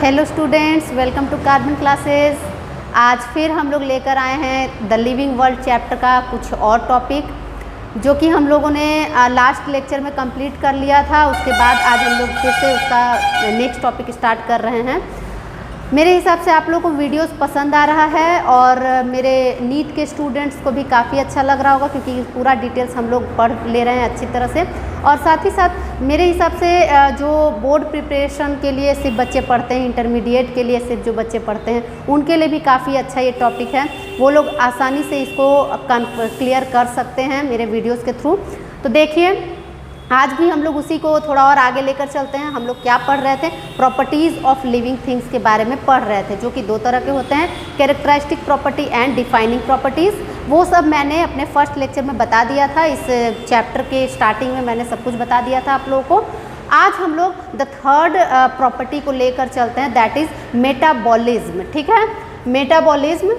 Hello students, welcome to Carbon Classes. आज फिर हम लोग लेकर आए हैं द लिविंग वर्ल्ड चैप्टर का कुछ और टॉपिक, जो कि हम लोगों ने लास्ट लेक्चर में कंप्लीट कर लिया था। उसके बाद आज हम लोग फिर से उसका नेक्स्ट टॉपिक स्टार्ट कर रहे हैं। मेरे हिसाब से आप लोगों को वीडियोस पसंद आ रहा है और मेरे नीट के स्टूडेंट्स को भी काफ़ी अच्छा लग रहा होगा, क्योंकि पूरा डिटेल्स हम लोग पढ़ ले रहे हैं अच्छी तरह से। और साथ ही साथ मेरे हिसाब से जो बोर्ड प्रिपरेशन के लिए सिर्फ बच्चे पढ़ते हैं, इंटरमीडिएट के लिए सिर्फ जो बच्चे पढ़ते हैं, उनके लिए भी काफ़ी अच्छा ये टॉपिक है। वो लोग आसानी से इसको क्लियर कर सकते हैं मेरे वीडियोज़ के थ्रू। तो देखिए, आज भी हम लोग उसी को थोड़ा और आगे लेकर चलते हैं। हम लोग क्या पढ़ रहे थे? प्रॉपर्टीज़ ऑफ लिविंग थिंग्स के बारे में पढ़ रहे थे, जो कि दो तरह के होते हैं, characteristic property and defining properties. वो सब मैंने अपने फर्स्ट लेक्चर में बता दिया था। इस चैप्टर के स्टार्टिंग में मैंने सब कुछ बता दिया था आप लोगों को। आज हम लोग द थर्ड प्रॉपर्टी को लेकर चलते हैं, दैट इज़ मेटाबॉलिज्म। ठीक है, मेटाबॉलिज्म।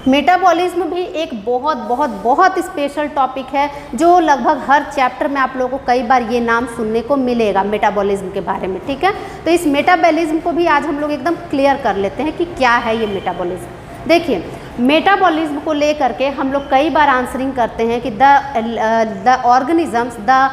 मेटाबॉलिज्म भी एक बहुत स्पेशल टॉपिक है, जो लगभग हर चैप्टर में आप लोगों को कई बार ये नाम सुनने को मिलेगा मेटाबॉलिज्म के बारे में। ठीक है, तो इस मेटाबॉलिज्म को भी आज हम लोग एकदम क्लियर कर लेते हैं कि क्या है ये मेटाबॉलिज्म। देखिए, मेटाबॉलिज्म को लेकर के हम लोग कई बार आंसरिंग करते हैं कि द ऑर्गेनिजम्स, द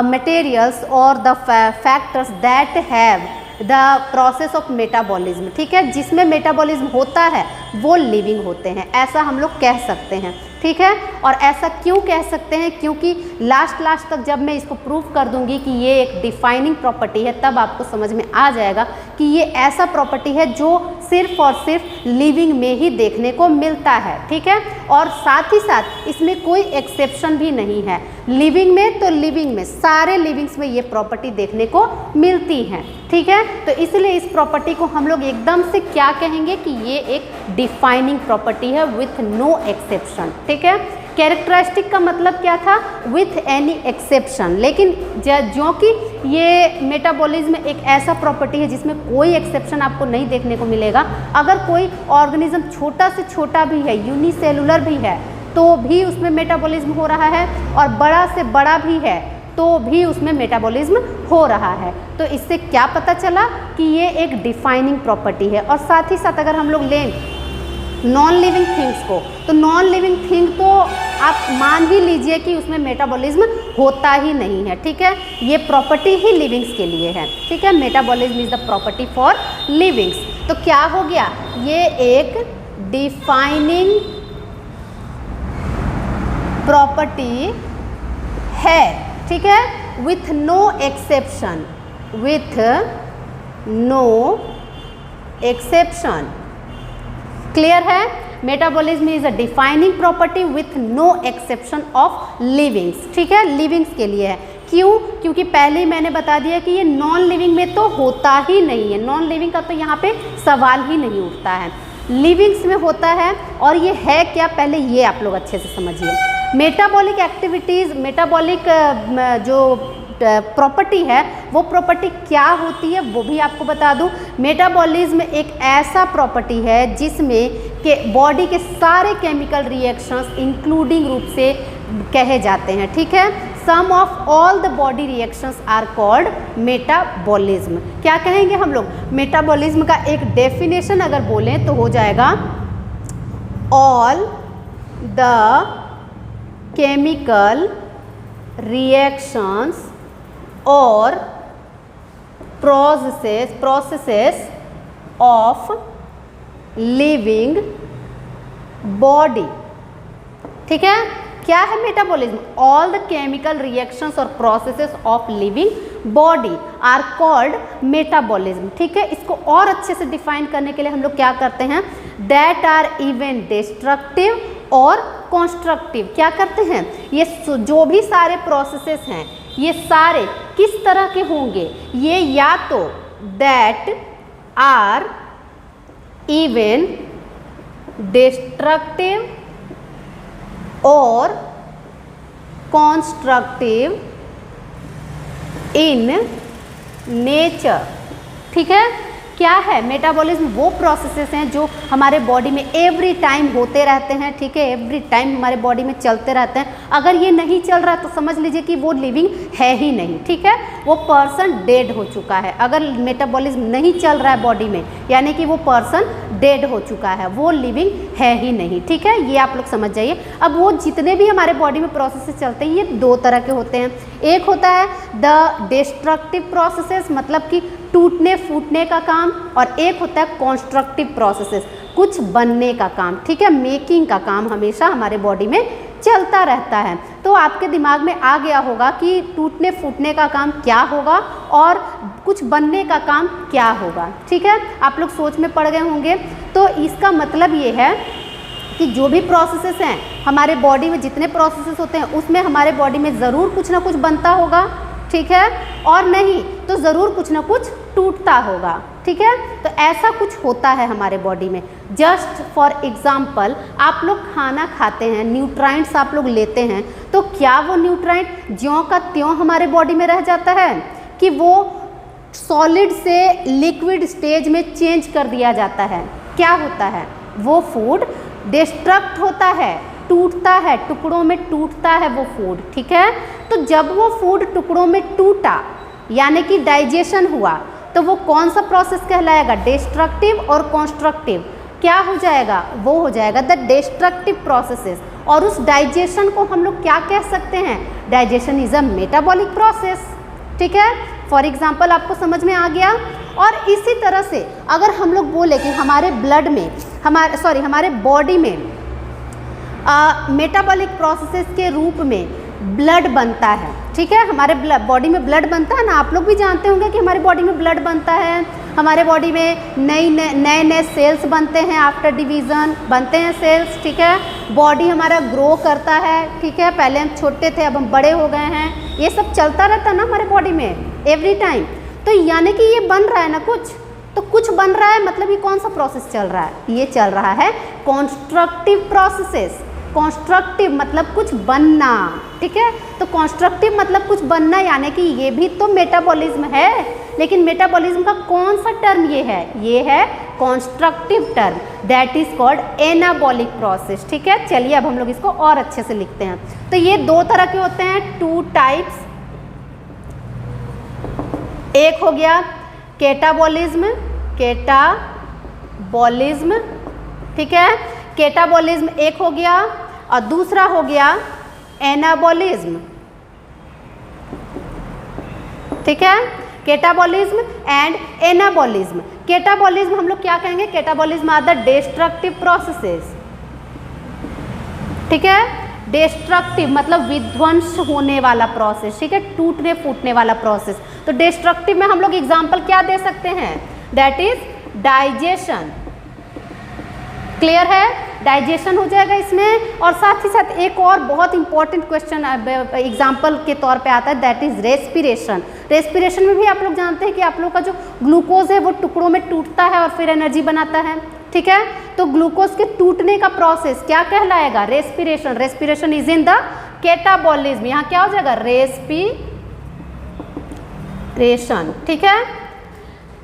मटेरियल्स और the factors that have the process of metabolism. ठीक है, जिसमें मेटाबॉलिज्म होता है वो लिविंग होते हैं, ऐसा हम लोग कह सकते हैं। ठीक है, और ऐसा क्यों कह सकते हैं? क्योंकि लास्ट तक जब मैं इसको प्रूव कर दूंगी कि ये एक डिफाइनिंग प्रॉपर्टी है, तब आपको समझ में आ जाएगा कि ये ऐसा प्रॉपर्टी है जो सिर्फ और सिर्फ लिविंग में ही देखने को मिलता है। ठीक है, और साथ ही साथ इसमें कोई एक्सेप्शन भी नहीं है। लिविंग में तो लिविंग में, सारे लिविंग्स में ये प्रॉपर्टी देखने को मिलती है। ठीक है, तो इसलिए इस प्रॉपर्टी को हम लोग एकदम से क्या कहेंगे कि ये एक डिफाइनिंग प्रॉपर्टी है विथ नो एक्सेप्शन। ठीक है, कैरेक्टरिस्टिक का मतलब क्या था? With any exception. लेकिन जो कि ये मेटाबॉलिज्म एक ऐसा प्रॉपर्टी है जिसमें कोई एक्सेप्शन आपको नहीं देखने को मिलेगा। अगर कोई ऑर्गेनिज्म छोटा से छोटा भी है, यूनिसेलुलर भी है, तो भी उसमें मेटाबॉलिज्म हो रहा है, और बड़ा से बड़ा भी है तो भी उसमें मेटाबॉलिज्म हो रहा है। तो इससे क्या पता चला कि ये एक डिफाइनिंग प्रॉपर्टी है। और साथ ही साथ अगर हम लोग लें नॉन लिविंग थिंग्स को, तो नॉन लिविंग थिंग तो आप मान ही लीजिए कि उसमें मेटाबॉलिज्म होता ही नहीं है। ठीक है, ये प्रॉपर्टी ही लिविंग्स के लिए है। ठीक है, metabolism is the property for livings. तो क्या हो गया? ये एक डिफाइनिंग प्रॉपर्टी है। ठीक है, with no exception, with no exception. Clear है? Metabolism is a defining property with no exception of livings. ठीक है, लिविंग्स के लिए है। क्यों? क्योंकि पहले ही मैंने बता दिया कि ये नॉन लिविंग में तो होता ही नहीं है। नॉन लिविंग का तो यहाँ पे सवाल ही नहीं उठता है, लिविंग्स में होता है। और ये है क्या, पहले ये आप लोग अच्छे से समझिए। मेटाबॉलिक एक्टिविटीज़, मेटाबॉलिक जो प्रॉपर्टी है, वो प्रॉपर्टी क्या होती है वो भी आपको बता दूं। मेटाबॉलिज्म एक ऐसा प्रॉपर्टी है जिसमें के बॉडी के सारे केमिकल रिएक्शंस इंक्लूडिंग रूप से कहे जाते हैं। ठीक है, sum of all the body reactions are called metabolism. क्या कहेंगे हम लोग? मेटाबॉलिज्म का एक डेफिनेशन अगर बोलें तो हो जाएगा ऑल द केमिकल रिएक्शंस और प्रोसेसेस ऑफ लिविंग बॉडी। ठीक है, क्या है metabolism? All the chemical reactions और processes of living body are called metabolism. ठीक है, इसको और अच्छे से डिफाइन करने के लिए हम लोग क्या करते हैं? दैट आर इवन डिस्ट्रक्टिव और कंस्ट्रक्टिव। क्या करते हैं? ये जो भी सारे प्रोसेसेस हैं, ये सारे किस तरह के होंगे? ये या तो दैट आर इवन डिस्ट्रक्टिव और कंस्ट्रक्टिव इन नेचर। ठीक है, क्या है मेटाबॉलिज्म? वो प्रोसेसेस हैं जो हमारे बॉडी में एवरी टाइम होते रहते हैं, ठीक है, एवरी टाइम हमारे बॉडी में चलते रहते हैं। अगर ये नहीं चल रहा तो समझ लीजिए कि वो लिविंग है ही नहीं, ठीक है, वो पर्सन डेड हो चुका है। अगर मेटाबॉलिज्म नहीं चल रहा है बॉडी में यानी कि वो पर्सन डेड हो चुका है, वो लिविंग है ही नहीं, ठीक है, ये आप लोग समझ जाइए। अब वो जितने भी हमारे बॉडी में प्रोसेसेस चलते हैं ये दो तरह के होते हैं। एक होता है द डिस्ट्रक्टिव प्रोसेसेस, मतलब कि टूटने फूटने का काम, और एक होता है कॉन्स्ट्रक्टिव प्रोसेसेस, कुछ बनने का काम, ठीक है, मेकिंग का काम हमेशा हमारे बॉडी में चलता रहता है। तो आपके दिमाग में आ गया होगा कि टूटने फूटने का काम क्या होगा और कुछ बनने का काम क्या होगा, ठीक है, आप लोग सोच में पड़ गए होंगे। तो इसका मतलब ये है कि जो भी प्रोसेसेस हैं हमारे बॉडी में, जितने प्रोसेसेस होते हैं उसमें हमारे बॉडी में ज़रूर कुछ ना कुछ बनता होगा, ठीक है, और नहीं तो ज़रूर कुछ ना कुछ टूटता होगा, ठीक है। तो ऐसा कुछ होता है हमारे बॉडी में। जस्ट फॉर एग्जाम्पल, आप लोग खाना खाते हैं, न्यूट्राइंट्स आप लोग लेते हैं, तो क्या वो न्यूट्राइंट ज्यों का त्यों हमारे बॉडी में रह जाता है कि वो सॉलिड से लिक्विड स्टेज में चेंज कर दिया जाता है? क्या होता है? वो फूड डिस्ट्रक्ट होता है, टूटता है, टुकड़ों में टूटता है वो फूड, ठीक है। तो जब वो फूड टुकड़ों में टूटा यानी कि डाइजेशन हुआ, तो वो कौन सा प्रोसेस कहलाएगा? डिस्ट्रक्टिव और कंस्ट्रक्टिव। क्या हो जाएगा? वो हो जाएगा द डिस्ट्रक्टिव प्रोसेसेस। और उस डाइजेशन को हम लोग क्या कह सकते हैं? Digestion is a metabolic process, ठीक है। फॉर एग्जाम्पल आपको समझ में आ गया। और इसी तरह से अगर हम लोग बोले कि हमारे ब्लड में, हमारे बॉडी में मेटाबॉलिक प्रोसेसेस के रूप में ब्लड बनता है, ठीक है, हमारे बॉडी में ब्लड बनता है ना। आप लोग भी जानते होंगे कि हमारी बॉडी में ब्लड बनता है, हमारे बॉडी में नए सेल्स बनते हैं, आफ्टर डिवीज़न बनते हैं सेल्स, ठीक है। बॉडी हमारा ग्रो करता है, ठीक है, पहले हम छोटे थे अब हम बड़े हो गए हैं, ये सब चलता रहता है ना हमारे बॉडी में एवरी टाइम। तो यानी कि ये बन रहा है ना कुछ, तो कुछ बन रहा है, मतलब ये कौन सा प्रोसेस चल रहा है? ये चल रहा है कॉन्स्ट्रक्टिव प्रोसेसेस। कॉन्स्ट्रक्टिव मतलब कुछ बनना, ठीक है। तो कॉन्स्ट्रक्टिव मतलब कुछ बनना, यानी कि ये भी तो मेटाबॉलिज्म है, लेकिन मेटाबॉलिज्म का कौन सा टर्म ये है? ये है constructive term, that is called anabolic process, ठीक है। चलिए अब हम लोग इसको और अच्छे से लिखते हैं। तो ये दो तरह के होते हैं, टू टाइप्स। एक हो गया कैटाबॉलिज्म, कैटाबॉलिज्म, ठीक है, कैटाबॉलिज्म एक हो गया, और दूसरा हो गया एनाबॉलिज्म, ठीक है। Catabolism and anabolism. कैटाबॉलिज्म हम लोग क्या कहेंगे? Catabolism are the destructive processes, ठीक है। डिस्ट्रक्टिव मतलब विध्वंस होने वाला प्रोसेस, ठीक है, टूटने फूटने वाला प्रोसेस। तो डिस्ट्रक्टिव में हम लोग एग्जाम्पल क्या दे सकते हैं? That is digestion. क्लियर है? डाइजेशन हो जाएगा इसमें। और साथ ही साथ एक और बहुत इंपॉर्टेंट क्वेश्चन एग्जाम्पल के तौर पे आता है, दैट इज रेस्पिरेशन। रेस्पिरेशन में भी आप लोग जानते हैं कि आप लोग का जो ग्लूकोज है वो टुकड़ों में टूटता है और फिर एनर्जी बनाता है, ठीक है। तो ग्लूकोज के टूटने का प्रोसेस क्या कहलाएगा? Respiration. Respiration is in the catabolism. यहाँ क्या हो जाएगा? रेस्पिरेशन, ठीक है।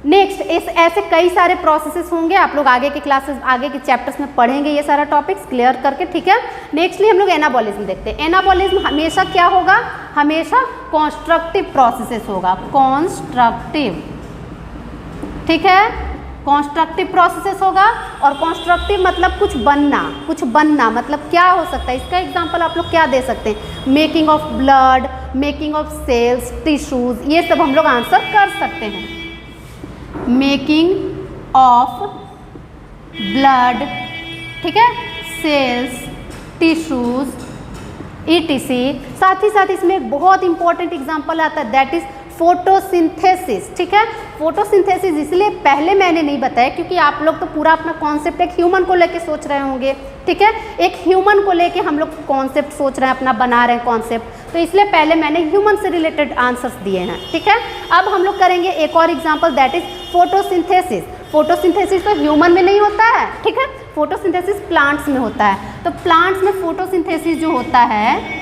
नेक्स्ट ऐसे कई सारे प्रोसेसेस होंगे, आप लोग आगे के क्लासेस, आगे के चैप्टर्स में पढ़ेंगे ये सारा टॉपिक्स क्लियर करके, ठीक है। नेक्स्टली हम लोग एनाबॉलिज्म देखते हैं। एनाबॉलिज्म हमेशा क्या होगा? हमेशा कॉन्स्ट्रक्टिव प्रोसेसेस होगा, कॉन्स्ट्रक्टिव, ठीक है, कॉन्स्ट्रक्टिव प्रोसेसेस होगा। और कॉन्स्ट्रक्टिव मतलब कुछ बनना, कुछ बनना मतलब क्या हो सकता है? इसका एग्जांपल आप लोग क्या दे सकते हैं? Making of blood, making of cells, tissues, ये सब हम लोग आंसर कर सकते हैं। मेकिंग ऑफ ब्लड, ठीक है, सेल्स, टिश्यूज, ETC। साथ ही साथ इसमें एक बहुत इंपॉर्टेंट एग्जांपल आता है, दैट इज फोटोसिंथेसिस, ठीक है। फोटोसिंथेसिस इसलिए पहले मैंने नहीं बताया क्योंकि आप लोग तो पूरा अपना कॉन्सेप्ट एक ह्यूमन को लेके सोच रहे होंगे, ठीक है। एक ह्यूमन को लेके हम लोग कॉन्सेप्ट सोच रहे हैं, अपना बना रहे हैं कॉन्सेप्ट, तो इसलिए पहले मैंने ह्यूमन से रिलेटेड आंसर्स दिए हैं, ठीक है। अब हम लोग करेंगे एक और example, that is photosynthesis. Photosynthesis तो ह्यूमन में नहीं होता है, ठीक है, फोटोसिंथेसिस प्लांट्स में होता है। तो प्लांट्स में फोटोसिंथेसिस जो होता है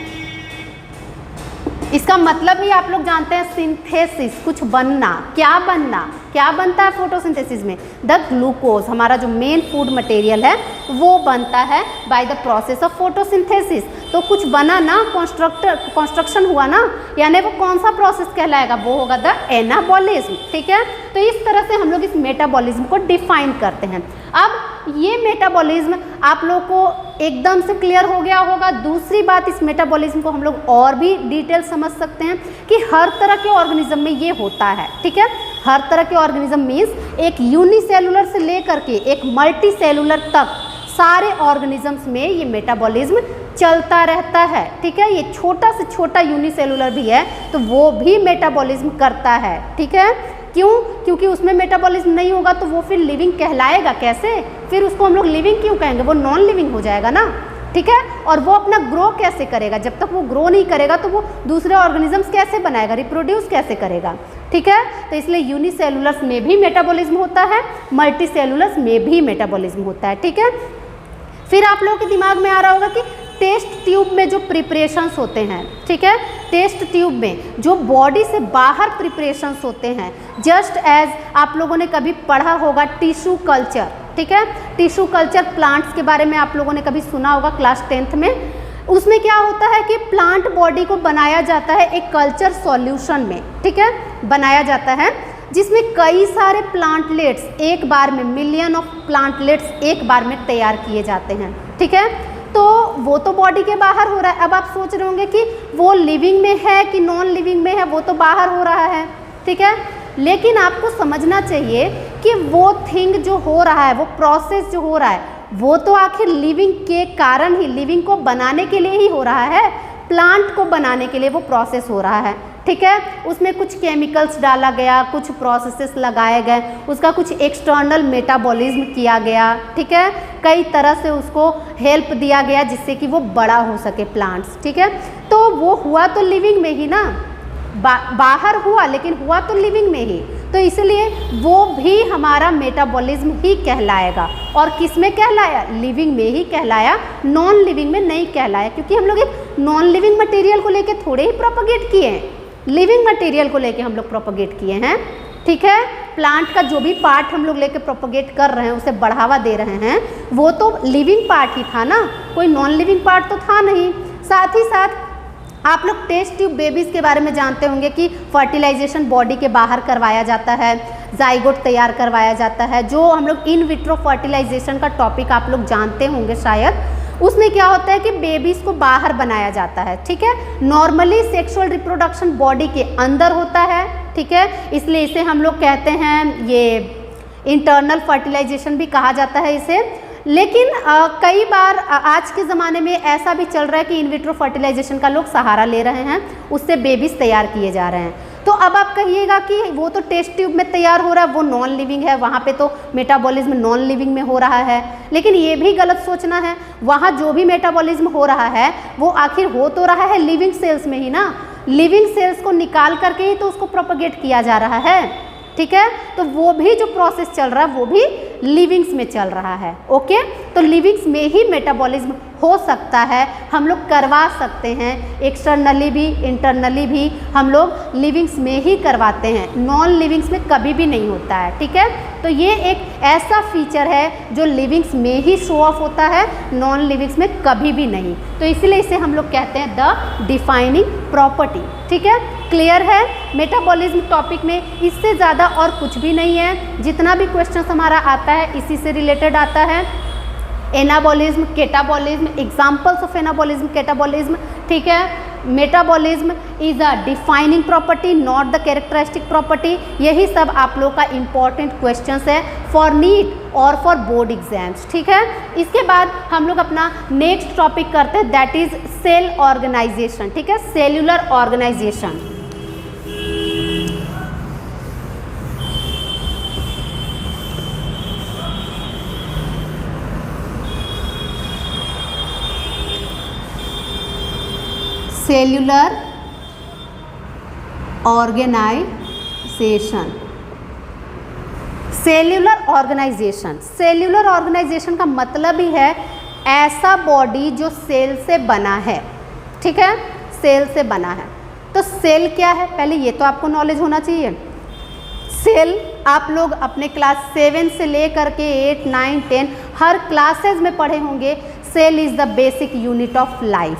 इसका मतलब ही आप लोग जानते हैं, सिंथेसिस, कुछ बनना। क्या बनना, क्या बनता है फोटोसिंथेसिस में? द ग्लूकोज, हमारा जो मेन फूड मटेरियल है वो बनता है by the process of photosynthesis. तो कुछ बना ना, कंस्ट्रक्शन हुआ ना, यानी वो कौन सा प्रोसेस कहलाएगा? वो होगा द एनाबॉलिज्म। ठीक है, तो इस तरह से हम लोग इस मेटाबॉलिज्म को डिफाइन करते हैं। अब ये मेटाबॉलिज्म आप लोग को एकदम से क्लियर हो गया होगा। दूसरी बात, इस मेटाबॉलिज्म को हम लोग और भी डिटेल समझ सकते हैं कि हर तरह के ऑर्गेनिज्म में ये होता है। ठीक है, हर तरह के ऑर्गेनिज्म मीन्स एक यूनिसेलुलर से लेकर के एक मल्टी सेलुलर तक सारे ऑर्गेनिजम्स में ये मेटाबॉलिज्म चलता रहता है। ठीक है, ये छोटा से छोटा यूनिसेलुलर भी है तो वो भी मेटाबॉलिज्म करता है। ठीक है, क्यों? क्योंकि उसमें मेटाबॉलिज्म नहीं होगा तो वो फिर लिविंग कहलाएगा कैसे? फिर उसको हम लोग लिविंग क्यों कहेंगे? वो नॉन लिविंग हो जाएगा ना। ठीक है, और वो अपना ग्रो कैसे करेगा? जब तक वो ग्रो नहीं करेगा तो वो दूसरे ऑर्गेनिजम्स कैसे बनाएगा, रिप्रोड्यूस कैसे करेगा? ठीक है, तो इसलिए यूनिसेलुलर्स में भी मेटाबॉलिज्म होता है, मल्टी सेलुलर्स में भी मेटाबॉलिज्म होता है। ठीक है, फिर आप लोगों के दिमाग में आ रहा होगा कि टेस्ट ट्यूब में जो प्रिपरेशंस होते हैं, ठीक है, टेस्ट ट्यूब में जो बॉडी से बाहर प्रिपरेशंस होते हैं, जस्ट एज आप लोगों ने कभी पढ़ा होगा टिश्यू कल्चर। ठीक है, टिश्यू कल्चर प्लांट्स के बारे में आप लोगों ने कभी सुना होगा क्लास 10th में। उसमें क्या होता है कि प्लांट बॉडी को बनाया जाता है एक कल्चर सॉल्यूशन में। ठीक है, बनाया जाता है जिसमें कई सारे प्लांटलेट्स एक बार में, मिलियन ऑफ प्लांटलेट्स एक बार में तैयार किए जाते हैं। ठीक है, तो वो तो बॉडी के बाहर हो रहा है। अब आप सोच रहे होंगे कि वो लिविंग में है कि नॉन लिविंग में है, वो तो बाहर हो रहा है। ठीक है, लेकिन आपको समझना चाहिए कि वो थिंग जो हो रहा है, वो प्रोसेस जो हो रहा है, वो तो आखिर लिविंग के कारण ही, लिविंग को बनाने के लिए ही हो रहा है। प्लांट को बनाने के लिए वो प्रोसेस हो रहा है। ठीक है, उसमें कुछ केमिकल्स डाला गया, कुछ प्रोसेसेस लगाए गए, उसका कुछ एक्सटर्नल मेटाबॉलिज्म किया गया। ठीक है, कई तरह से उसको हेल्प दिया गया जिससे कि वो बड़ा हो सके प्लांट्स। ठीक है, तो वो हुआ तो लिविंग में ही ना, बाहर हुआ लेकिन हुआ तो लिविंग में ही, तो इसलिए वो भी हमारा मेटाबॉलिज्म ही कहलाएगा। और किस में कहलाया? लिविंग में ही कहलाया, नॉन लिविंग में नहीं कहलाया, क्योंकि हम लोग एक नॉन लिविंग मटेरियल को लेके थोड़े ही प्रोपगेट किए हैं, लिविंग मटेरियल को लेके हम लोग प्रोपगेट किए हैं। ठीक है, प्लांट का जो भी पार्ट हम लोग लेके प्रोपगेट कर रहे हैं, उसे बढ़ावा दे रहे हैं, वो तो लिविंग पार्ट ही था ना, कोई नॉन लिविंग पार्ट तो था नहीं। साथ ही साथ आप लोग टेस्ट ट्यूब बेबीज़ के बारे में जानते होंगे कि फर्टिलाइजेशन बॉडी के बाहर करवाया जाता है, जाइगोट तैयार करवाया जाता है, जो हम लोग इन विट्रो फर्टिलाइजेशन का टॉपिक आप लोग जानते होंगे शायद। उसमें क्या होता है कि बेबीज़ को बाहर बनाया जाता है। ठीक है, नॉर्मली सेक्सुअल रिप्रोडक्शन बॉडी के अंदर होता है। ठीक है, इसलिए इसे हम लोग कहते हैं, ये इंटरनल फर्टिलाइजेशन भी कहा जाता है इसे। लेकिन कई बार आज के ज़माने में ऐसा भी चल रहा है कि इन विट्रो फर्टिलाइजेशन का लोग सहारा ले रहे हैं, उससे बेबीज़ तैयार किए जा रहे हैं। तो अब आप कहिएगा कि वो तो टेस्ट ट्यूब में तैयार हो रहा है, वो नॉन लिविंग है, वहाँ पे तो मेटाबॉलिज्म नॉन लिविंग में हो रहा है। लेकिन ये भी गलत सोचना है, वहाँ जो भी मेटाबॉलिज्म हो रहा है वो आखिर हो तो रहा है लिविंग सेल्स में ही ना, लिविंग सेल्स को निकाल करके ही तो उसको प्रोपगेट किया जा रहा है। ठीक है, तो वो भी जो प्रोसेस चल रहा है वो भी लिविंग्स में चल रहा है। ओके, तो लिविंग्स में ही मेटाबॉलिज्म हो सकता है, हम लोग करवा सकते हैं, एक्सटर्नली भी इंटरनली भी हम लोग लिविंग्स में ही करवाते हैं, नॉन लिविंग्स में कभी भी नहीं होता है। ठीक है, तो ये एक ऐसा फीचर है जो लिविंग्स में ही शो ऑफ होता है, नॉन लिविंग्स में कभी भी नहीं। तो इसलिए इसे हम लोग कहते हैं द डिफाइनिंग प्रॉपर्टी। ठीक है, क्लियर है? मेटाबॉलिज्म टॉपिक में इससे ज़्यादा और कुछ भी नहीं है। जितना भी क्वेश्चन हमारा आता है इसी से रिलेटेड आता है। Anabolism, catabolism, examples of anabolism, catabolism. ठीक है, metabolism is a defining property, not the characteristic property. यही सब आप लोग का इंपॉर्टेंट क्वेश्चंस है फॉर नीट और फॉर बोर्ड एग्जाम्स। ठीक है, इसके बाद हम लोग अपना नेक्स्ट टॉपिक करते हैं, दैट इज सेल ऑर्गेनाइजेशन। ठीक है, cellular organisation. Cellular organisation, cellular organisation, cellular organisation का मतलब ही है ऐसा बॉडी जो सेल से बना है। ठीक है, सेल से बना है। तो सेल क्या है, पहले ये तो आपको नॉलेज होना चाहिए। सेल आप लोग अपने क्लास 7 से लेकर के 8, 9, 10 हर क्लासेस में पढ़े होंगे। Cell is the basic unit of life,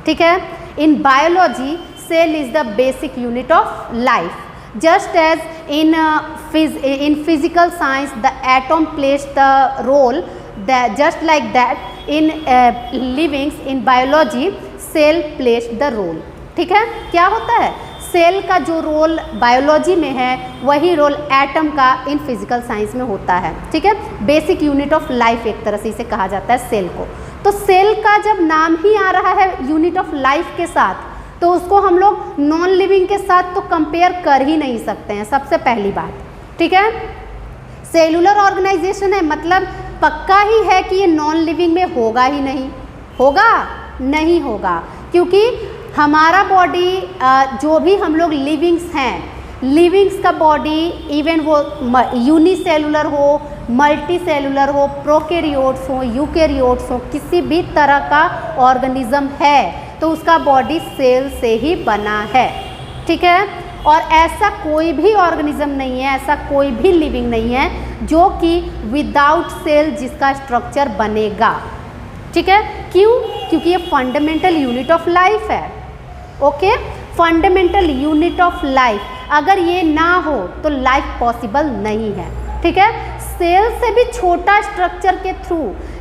ठीक है। In biology cell is the basic unit of life, just as in physical science the atom plays the role, that just like that in livings in biology cell plays the role, ठीक है। क्या होता है, cell का जो role biology में है वही रोल एटम का इन फिजिकल साइंस में होता है, ठीक है। बेसिक यूनिट ऑफ लाइफ एक तरह से इसे कहा जाता है सेल को। तो सेल का जब नाम ही आ रहा है यूनिट ऑफ लाइफ के साथ, तो उसको हम लोग नॉन लिविंग के साथ तो कंपेयर कर ही नहीं सकते हैं, सबसे पहली बात, ठीक है। सेलुलर ऑर्गेनाइजेशन है मतलब पक्का ही है कि ये नॉन लिविंग में होगा ही नहीं, होगा नहीं होगा, क्योंकि हमारा बॉडी जो भी हम लोग लिविंग्स हैं, लिविंग्स का बॉडी इवन वो यूनिसेलुलर हो, मल्टी सेलुलर हो, प्रोकैरियोट्स हो, यूकैरियोट्स हो, किसी भी तरह का ऑर्गेनिज्म है तो उसका बॉडी सेल से ही बना है, ठीक है। और ऐसा कोई भी ऑर्गेनिज्म नहीं है, ऐसा कोई भी लिविंग नहीं है जो कि विदाउट सेल जिसका स्ट्रक्चर बनेगा, ठीक है। क्यों? क्योंकि ये फंडामेंटल यूनिट ऑफ लाइफ है, okay. Fundamental unit of life, अगर ये ना हो तो लाइफ पॉसिबल नहीं है, ठीक है। सेल से भी छोटा स्ट्रक्चर के थ्रू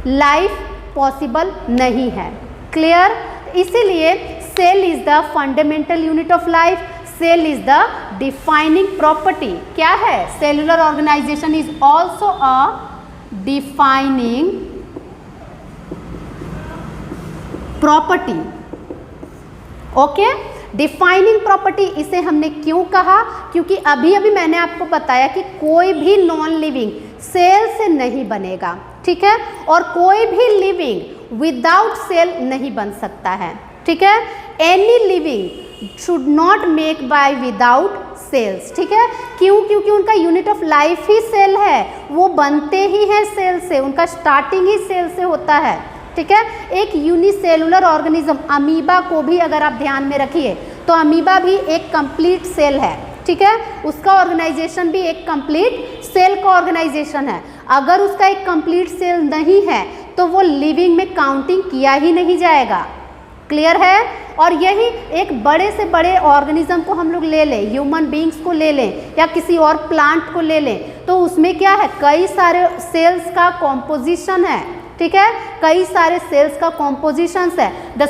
लाइफ पॉसिबल नहीं है, क्लियर। इसीलिए cell is the fundamental unit of life, cell is the defining property. क्या है? Cellular organisation is also a defining property, okay. Defining property इसे हमने क्यों कहा? क्योंकि अभी अभी मैंने आपको बताया कि कोई भी नॉन लिविंग सेल से नहीं बनेगा, ठीक है, और कोई भी लिविंग विदाउट सेल नहीं बन सकता है, ठीक है। Any living should not make by without cells, ठीक है। क्यों? क्योंकि उनका यूनिट ऑफ लाइफ ही सेल है, वो बनते ही हैं सेल से, उनका स्टार्टिंग ही सेल से होता है, ठीक है। एक यूनिसेलुलर ऑर्गेनिज्म अमीबा को भी अगर आप ध्यान में रखिए तो अमीबा भी एक कंप्लीट सेल है, ठीक है। उसका ऑर्गेनाइजेशन भी एक कंप्लीट सेल का ऑर्गेनाइजेशन है। अगर उसका एक कंप्लीट सेल नहीं है तो वो लिविंग में काउंटिंग किया ही नहीं जाएगा, क्लियर है। और यही एक बड़े से बड़े ऑर्गेनिज्म को हम लोग ले लें, ह्यूमन बींग्स को ले लें या किसी और प्लांट को ले लें, तो उसमें क्या है, कई सारे सेल्स का कॉम्पोजिशन है, ठीक है, कई सारे सेल्स का कॉम्पोजिशंस है। The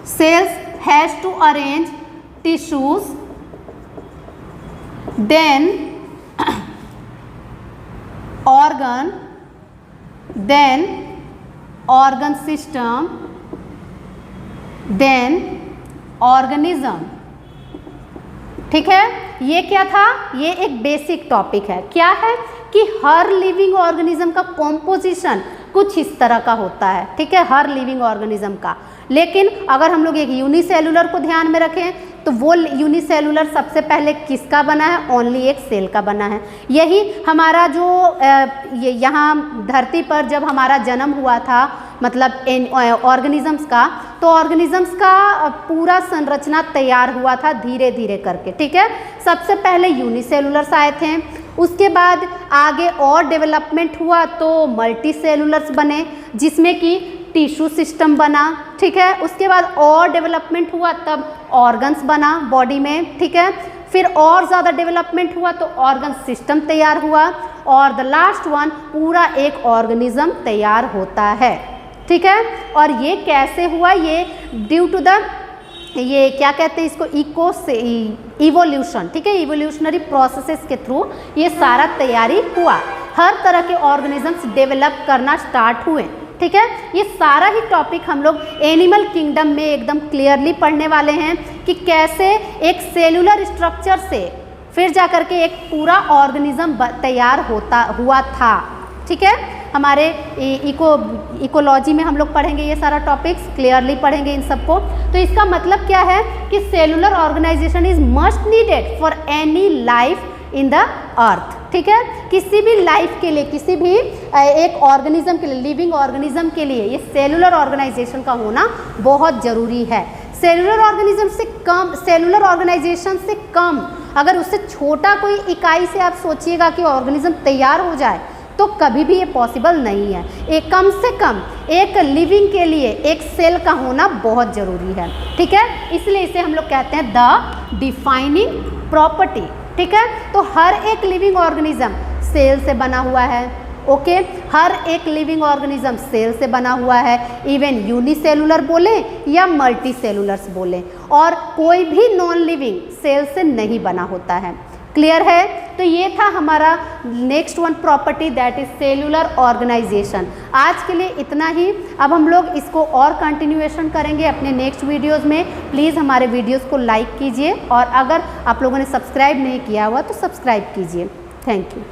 cells has to arrange tissues, then organ, then organ system, then organism, ठीक है। ये क्या था? ये एक बेसिक टॉपिक है। क्या है कि हर लिविंग ऑर्गेनिज्म का कॉम्पोजिशन कुछ इस तरह का होता है, ठीक है, हर लिविंग ऑर्गेनिज्म का। लेकिन अगर हम लोग एक यूनिसेलुलर को ध्यान में रखें तो वो यूनिसेलुलर सबसे पहले किसका बना है? ओनली एक सेल का बना है। यही हमारा जो यहाँ धरती पर जब हमारा जन्म हुआ था, मतलब ऑर्गेनिजम्स का, तो ऑर्गेनिजम्स का पूरा संरचना तैयार हुआ था धीरे धीरे करके, ठीक है। सबसे पहले यूनिसेलुलर्स आए थे, उसके बाद आगे और डेवलपमेंट हुआ तो मल्टी सेलुलर्स बने जिसमें कि टिश्यू सिस्टम बना, ठीक है। उसके बाद और डेवलपमेंट हुआ तब ऑर्गन्स बना बॉडी में, ठीक है। फिर और ज़्यादा डेवलपमेंट हुआ तो ऑर्गन सिस्टम तैयार हुआ, और द लास्ट वन पूरा एक ऑर्गेनिज्म तैयार होता है, ठीक है। और ये कैसे हुआ? ये ड्यू टू द, ये क्या कहते हैं इसको, इवोल्यूशन, ठीक है, इवोल्यूशनरी प्रोसेसेस के थ्रू ये सारा तैयारी हुआ। हर तरह के ऑर्गेनिजम्स डेवलप करना स्टार्ट हुए, ठीक है। ये सारा ही टॉपिक हम लोग एनिमल किंगडम में एकदम क्लियरली पढ़ने वाले हैं कि कैसे एक सेलुलर स्ट्रक्चर से फिर जाकर के एक पूरा ऑर्गेनिज्म तैयार हुआ था, ठीक है। हमारे इकोलॉजी में हम लोग पढ़ेंगे ये सारा टॉपिक्स, क्लियरली पढ़ेंगे इन सबको। तो इसका मतलब क्या है कि cellular organisation is must needed for any life in the earth, ठीक है। किसी भी लाइफ के लिए, किसी भी एक ऑर्गेनिज्म के लिए, लिविंग ऑर्गेनिज्म के लिए ये सेलुलर ऑर्गेनाइजेशन का होना बहुत ज़रूरी है। सेलुलर ऑर्गेनिज्म से कम, सेलुलर ऑर्गेनाइजेशन से कम, अगर उससे छोटा कोई इकाई से आप सोचिएगा कि ऑर्गेनिज्म तैयार हो जाए तो कभी भी ये पॉसिबल नहीं है। एक कम से कम एक लिविंग के लिए एक सेल का होना बहुत ज़रूरी है, ठीक है। इसलिए इसे हम लोग कहते हैं द डिफाइनिंग प्रॉपर्टी, ठीक है। तो हर एक लिविंग ऑर्गेनिज्म सेल से बना हुआ है, ओके। हर एक लिविंग ऑर्गेनिज्म सेल से बना हुआ है, इवन यूनिसेलुलर बोले या मल्टी सेलुलर्स बोले, और कोई भी नॉन लिविंग सेल से नहीं बना होता है। क्लियर है? तो ये था हमारा next one property, that is cellular organisation. आज के लिए इतना ही। अब हम लोग इसको और कंटिन्यूएशन करेंगे अपने नेक्स्ट वीडियोस में। प्लीज़ हमारे वीडियोस को लाइक कीजिए, और अगर आप लोगों ने सब्सक्राइब नहीं किया हुआ तो सब्सक्राइब कीजिए। Thank you.